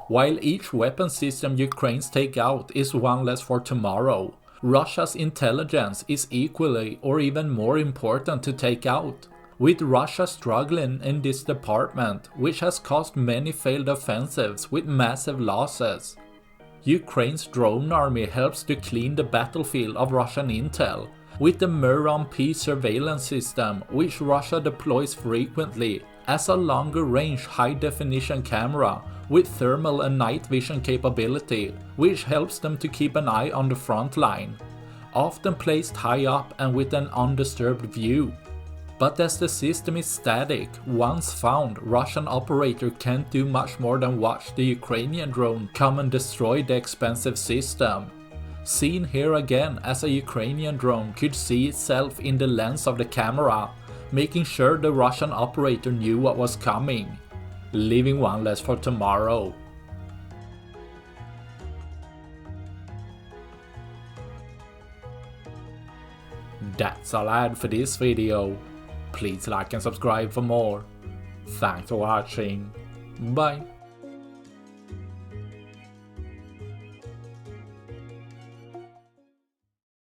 While each weapon system Ukrainians take out is one less for tomorrow, Russia's intelligence is equally or even more important to take out, with Russia struggling in this department, which has caused many failed offensives with massive losses. Ukraine's drone army helps to clean the battlefield of Russian intel, with the Murom-P surveillance system, which Russia deploys frequently as a longer-range high-definition camera with thermal and night vision capability, which helps them to keep an eye on the front line, often placed high up and with an undisturbed view. But as the system is static, once found, Russian operator can't do much more than watch the Ukrainian drone come and destroy the expensive system. Seen here again as a Ukrainian drone could see itself in the lens of the camera, making sure the Russian operator knew what was coming, leaving one less for tomorrow. That's all I had for this video. Please like and subscribe for more. Thanks for watching. Bye.